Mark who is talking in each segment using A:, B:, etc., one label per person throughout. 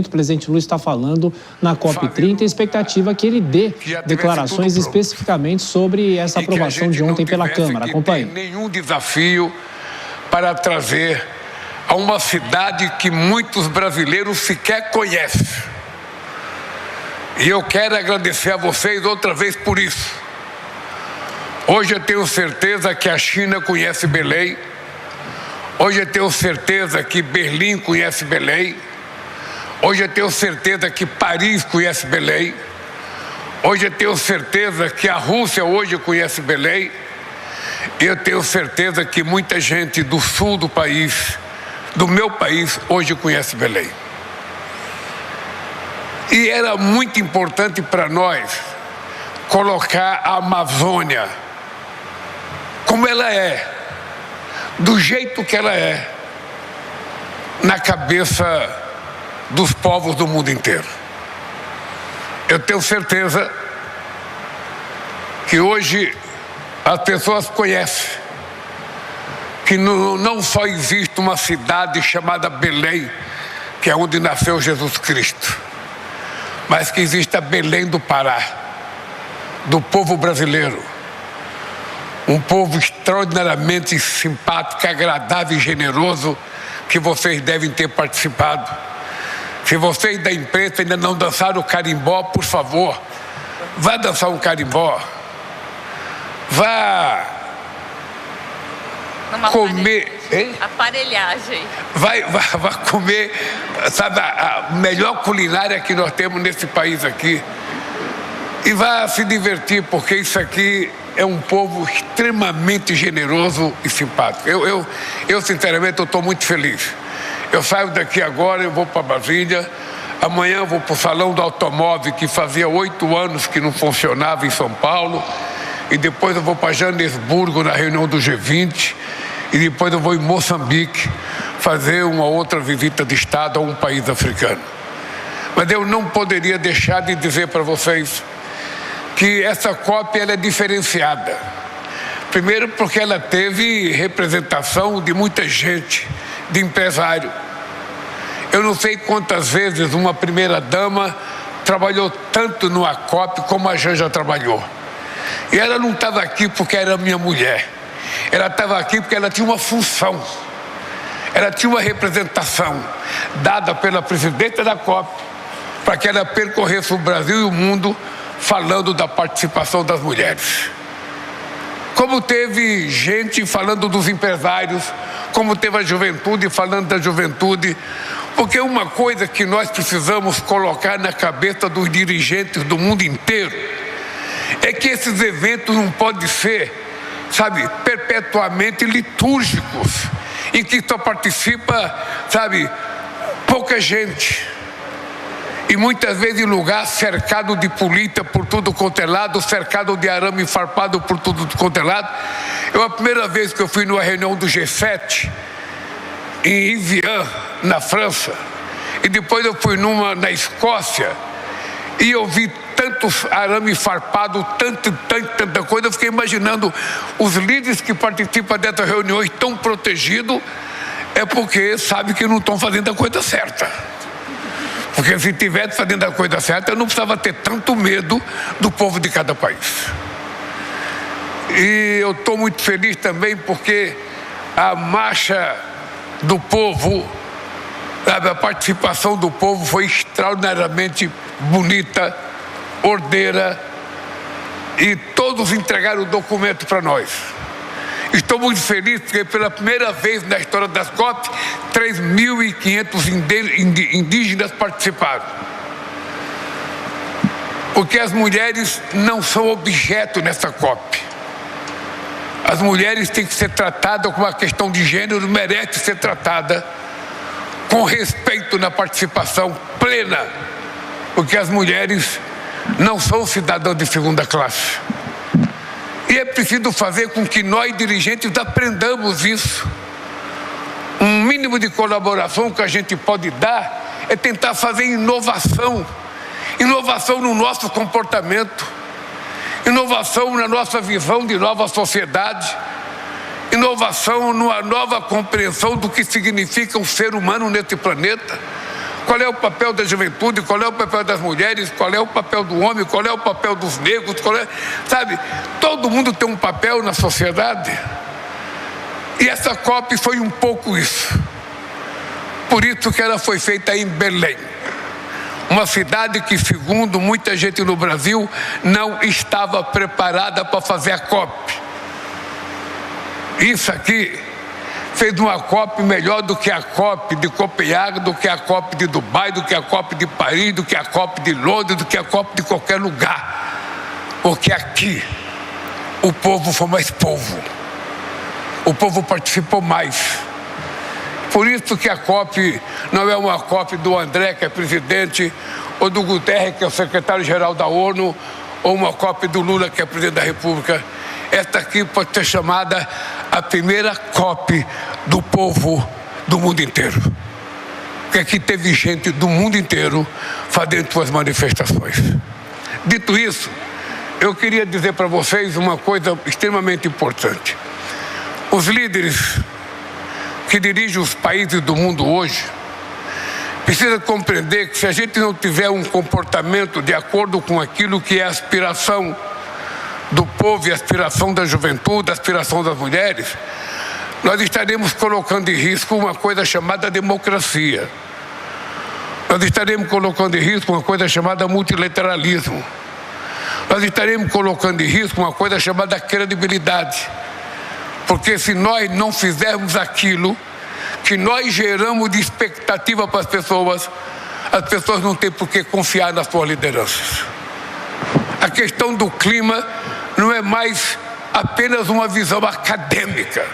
A: O presidente Lula está falando na COP30 e a expectativa é que ele dê declarações especificamente sobre essa aprovação de ontem pela Câmara. Acompanhe.
B: Nenhum desafio para trazer a uma cidade que muitos brasileiros sequer conhecem. E eu quero agradecer a vocês outra vez por isso. Hoje eu tenho certeza que a China conhece Belém. Hoje eu tenho certeza que Berlim conhece Belém. Hoje eu tenho certeza que Paris conhece Belém. Hoje eu tenho certeza que a Rússia hoje conhece Belém. E eu tenho certeza que muita gente do sul do país, do meu país, hoje conhece Belém. E era muito importante para nós colocar a Amazônia como ela é, do jeito que ela é, na cabeça dos povos do mundo inteiro. Eu tenho certeza que hoje as pessoas conhecem que não só existe uma cidade chamada Belém, que é onde nasceu Jesus Cristo, mas que existe a Belém do Pará, do povo brasileiro, um povo extraordinariamente simpático, agradável e generoso, que vocês devem ter participado. Se vocês da imprensa ainda não dançaram o carimbó, por favor, vá dançar um carimbó. Vá comer.
C: Aparelhagem.
B: Vai comer, sabe, a melhor culinária que nós temos nesse país aqui. E vá se divertir, porque isso aqui é um povo extremamente generoso e simpático. Eu sinceramente, estou muito feliz. Eu saio daqui agora, eu vou para Brasília. Amanhã eu vou para o Salão do Automóvel, que fazia 8 anos que não funcionava em São Paulo. E depois eu vou para Joanesburgo, na reunião do G20. E depois eu vou em Moçambique fazer uma outra visita de Estado a um país africano. Mas eu não poderia deixar de dizer para vocês que essa COP ela é diferenciada. Primeiro porque ela teve representação de muita gente, de empresário. Eu não sei quantas vezes uma primeira-dama trabalhou tanto numa COP como a Janja trabalhou. E ela não estava aqui porque era minha mulher. Ela estava aqui porque ela tinha uma função. Ela tinha uma representação dada pela presidenta da COP para que ela percorresse o Brasil e o mundo falando da participação das mulheres. Como teve gente falando dos empresários, como teve a juventude falando da juventude, porque uma coisa que nós precisamos colocar na cabeça dos dirigentes do mundo inteiro é que esses eventos não podem ser, sabe, perpetuamente litúrgicos, em que só participa, sabe, pouca gente. E muitas vezes em lugar cercado de polícia por tudo quanto é lado, cercado de arame farpado por tudo quanto é lado. A primeira vez que eu fui numa reunião do G7, em Evian, na França, e depois eu fui numa na Escócia, e eu vi tantos arame farpado, tanta coisa, eu fiquei imaginando os líderes que participam dessas reuniões tão protegidos, é porque sabem que não estão fazendo a coisa certa. Porque se estivesse fazendo a coisa certa, eu não precisava ter tanto medo do povo de cada país. E eu estou muito feliz também porque a marcha do povo, a participação do povo foi extraordinariamente bonita, ordeira, e todos entregaram o documento para nós. Estou muito feliz porque pela primeira vez na história das COP, 3.500 indígenas participaram. Porque as mulheres não são objeto nessa COP. As mulheres têm que ser tratadas com uma questão de gênero, merece ser tratada com respeito na participação plena, porque as mulheres não são cidadãos de segunda classe. E é preciso fazer com que nós, dirigentes, aprendamos isso. Um mínimo de colaboração que a gente pode dar é tentar fazer inovação. Inovação no nosso comportamento. Inovação na nossa visão de nova sociedade. Inovação numa nova compreensão do que significa um ser humano nesse planeta. Qual é o papel da juventude, qual é o papel das mulheres, qual é o papel do homem, qual é o papel dos negros, sabe? Todo mundo tem um papel na sociedade. E essa COP foi um pouco isso. Por isso que ela foi feita em Belém. Uma cidade que, segundo muita gente no Brasil, não estava preparada para fazer a COP. Isso aqui fez uma COP melhor do que a COP de Copenhague, do que a COP de Dubai, do que a COP de Paris, do que a COP de Londres, do que a COP de qualquer lugar. Porque aqui o povo foi mais povo. O povo participou mais. Por isso que a COP não é uma COP do André, que é presidente, ou do Guterres, que é o secretário-geral da ONU, ou uma COP do Lula, que é presidente da República. Esta aqui pode ser chamada a primeira COP do povo do mundo inteiro. Porque aqui teve gente do mundo inteiro fazendo suas manifestações. Dito isso, eu queria dizer para vocês uma coisa extremamente importante. Os líderes que dirigem os países do mundo hoje precisam compreender que se a gente não tiver um comportamento de acordo com aquilo que é a aspiração do povo e a aspiração da juventude, a aspiração das mulheres, nós estaremos colocando em risco uma coisa chamada democracia. Nós estaremos colocando em risco uma coisa chamada multilateralismo. Nós estaremos colocando em risco uma coisa chamada credibilidade. Porque se nós não fizermos aquilo que nós geramos de expectativa para as pessoas não têm por que confiar nas suas lideranças. A questão do clima não é mais apenas uma visão acadêmica.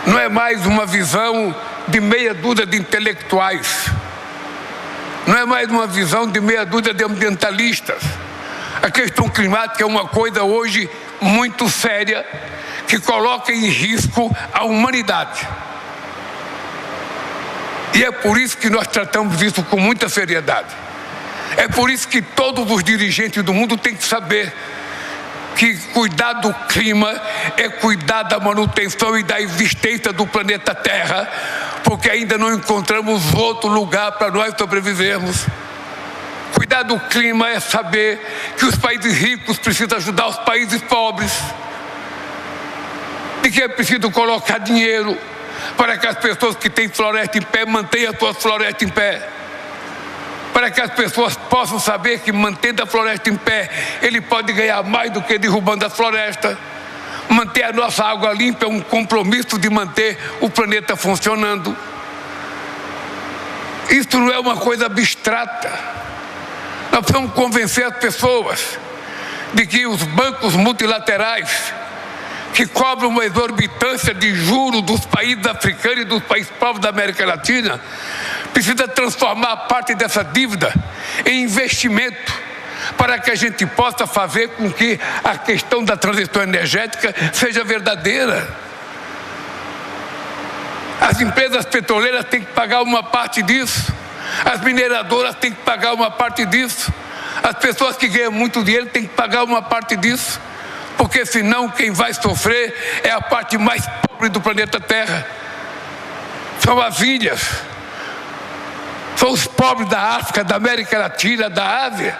B: Não é mais uma visão de meia dúzia de intelectuais. Não é mais uma visão de meia dúzia de ambientalistas. A questão climática é uma coisa hoje muito séria, que coloca em risco a humanidade. E é por isso que nós tratamos isso com muita seriedade. É por isso que todos os dirigentes do mundo têm que saber que cuidar do clima é cuidar da manutenção e da existência do planeta Terra, porque ainda não encontramos outro lugar para nós sobrevivermos. Cuidar do clima é saber que os países ricos precisam ajudar os países pobres, e que é preciso colocar dinheiro para que as pessoas que têm floresta em pé mantenham as suas florestas em pé. Para que as pessoas possam saber que, mantendo a floresta em pé, ele pode ganhar mais do que derrubando a floresta. Manter a nossa água limpa é um compromisso de manter o planeta funcionando. Isso não é uma coisa abstrata. Nós precisamos convencer as pessoas de que os bancos multilaterais, que cobram uma exorbitância de juros dos países africanos e dos países pobres da América Latina, precisa transformar parte dessa dívida em investimento, para que a gente possa fazer com que a questão da transição energética seja verdadeira. As empresas petroleiras têm que pagar uma parte disso, as mineradoras têm que pagar uma parte disso, as pessoas que ganham muito dinheiro têm que pagar uma parte disso, porque senão quem vai sofrer é a parte mais pobre do planeta Terra. São as ilhas, são os pobres da África, da América Latina, da Ásia.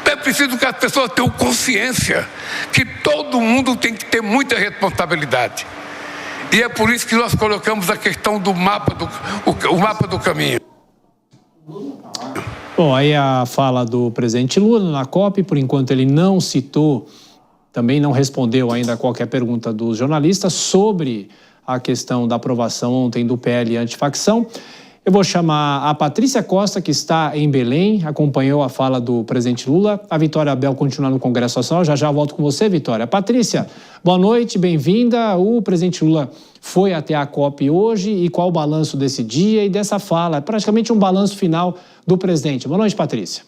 B: É preciso que as pessoas tenham consciência que todo mundo tem que ter muita responsabilidade. E é por isso que nós colocamos a questão do mapa do caminho.
A: Bom, aí a fala do presidente Lula na COP, por enquanto ele não citou, também não respondeu ainda a qualquer pergunta dos jornalistas sobre a questão da aprovação ontem do PL antifacção. Eu vou chamar a Patrícia Costa, que está em Belém, acompanhou a fala do presidente Lula. A Vitória Abel continua no Congresso Nacional. Já volto com você, Vitória. Patrícia, boa noite, bem-vinda. O presidente Lula foi até a COP hoje e qual o balanço desse dia e dessa fala? É praticamente um balanço final do presidente. Boa noite, Patrícia.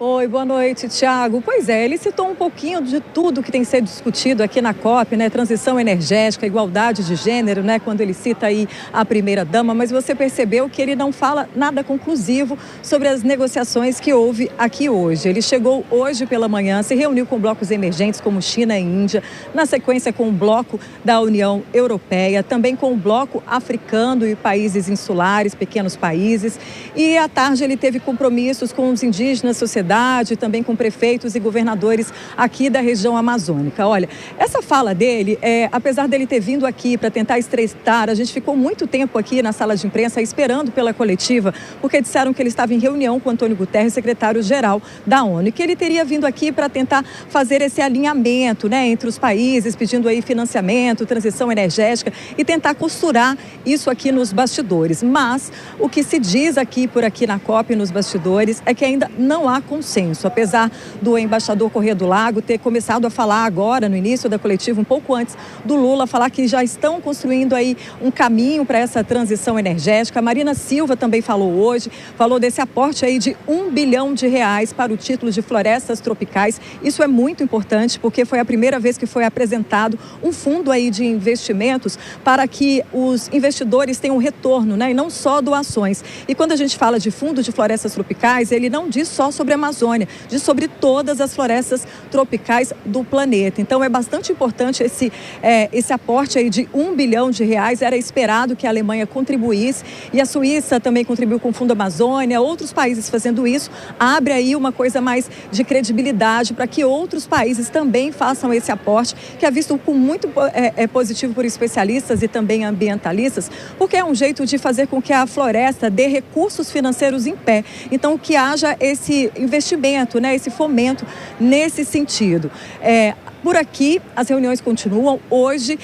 C: Oi, boa noite, Tiago. Pois é, ele citou um pouquinho de tudo que tem sido discutido aqui na COP, né? Transição energética, igualdade de gênero, né? Quando ele cita aí a primeira-dama, mas você percebeu que ele não fala nada conclusivo sobre as negociações que houve aqui hoje. Ele chegou hoje pela manhã, se reuniu com blocos emergentes como China e Índia, na sequência com o bloco da União Europeia, também com o bloco africano e países insulares, pequenos países. E à tarde ele teve compromissos com os indígenas, sociedade, também com prefeitos e governadores aqui da região amazônica. Olha, essa fala dele, apesar dele ter vindo aqui para tentar estreitar, a gente ficou muito tempo aqui na sala de imprensa esperando pela coletiva, porque disseram que ele estava em reunião com Antônio Guterres, secretário-geral da ONU, e que ele teria vindo aqui para tentar fazer esse alinhamento, né, entre os países, pedindo aí financiamento, transição energética e tentar costurar isso aqui nos bastidores. Mas o que se diz por aqui na COP, nos bastidores, é que ainda não há consenso, apesar do embaixador Corrêa do Lago ter começado a falar agora, no início da coletiva, um pouco antes do Lula, falar que já estão construindo aí um caminho para essa transição energética. A Marina Silva também falou hoje, falou desse aporte aí de R$1 bilhão para o título de florestas tropicais. Isso é muito importante, porque foi a primeira vez que foi apresentado um fundo aí de investimentos para que os investidores tenham retorno, né, e não só doações. E quando a gente fala de fundo de florestas tropicais, ele não diz só sobre a Amazônia, diz sobre todas as florestas tropicais do planeta. Então é bastante importante esse aporte aí de R$1 bilhão. Era esperado que a Alemanha contribuísse e a Suíça também contribuiu com o Fundo Amazônia, outros países fazendo isso, abre aí uma coisa mais de credibilidade para que outros países também façam esse aporte, que é visto com muito positivo por especialistas e também ambientalistas, porque é um jeito de fazer com que a floresta dê recursos financeiros em pé. Então que haja esse investimento, né, esse fomento nesse sentido. Por aqui, as reuniões continuam. Hoje,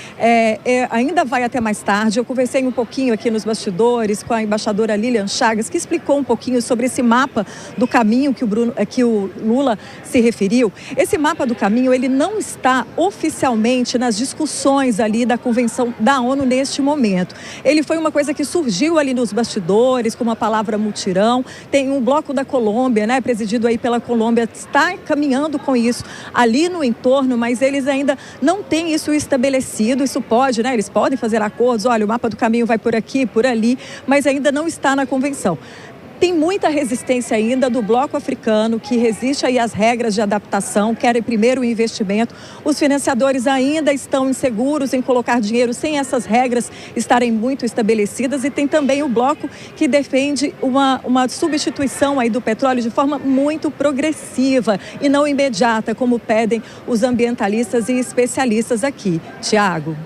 C: ainda vai até mais tarde. Eu conversei um pouquinho aqui nos bastidores com a embaixadora Lilian Chagas, que explicou um pouquinho sobre esse mapa do caminho que o Lula se referiu. Esse mapa do caminho, ele não está oficialmente nas discussões ali da Convenção da ONU neste momento. Ele foi uma coisa que surgiu ali nos bastidores, com uma palavra mutirão. Tem um bloco da Colômbia, né, presidido aí pela Colômbia, está caminhando com isso ali no entorno, mas eles ainda não têm isso estabelecido. Isso pode, né? Eles podem fazer acordos, olha, o mapa do caminho vai por aqui, por ali, mas ainda não está na convenção. Tem muita resistência ainda do bloco africano, que resiste aí às regras de adaptação, querem primeiro o investimento. Os financiadores ainda estão inseguros em colocar dinheiro sem essas regras estarem muito estabelecidas. E tem também o bloco que defende uma substituição aí do petróleo de forma muito progressiva e não imediata, como pedem os ambientalistas e especialistas aqui. Tiago.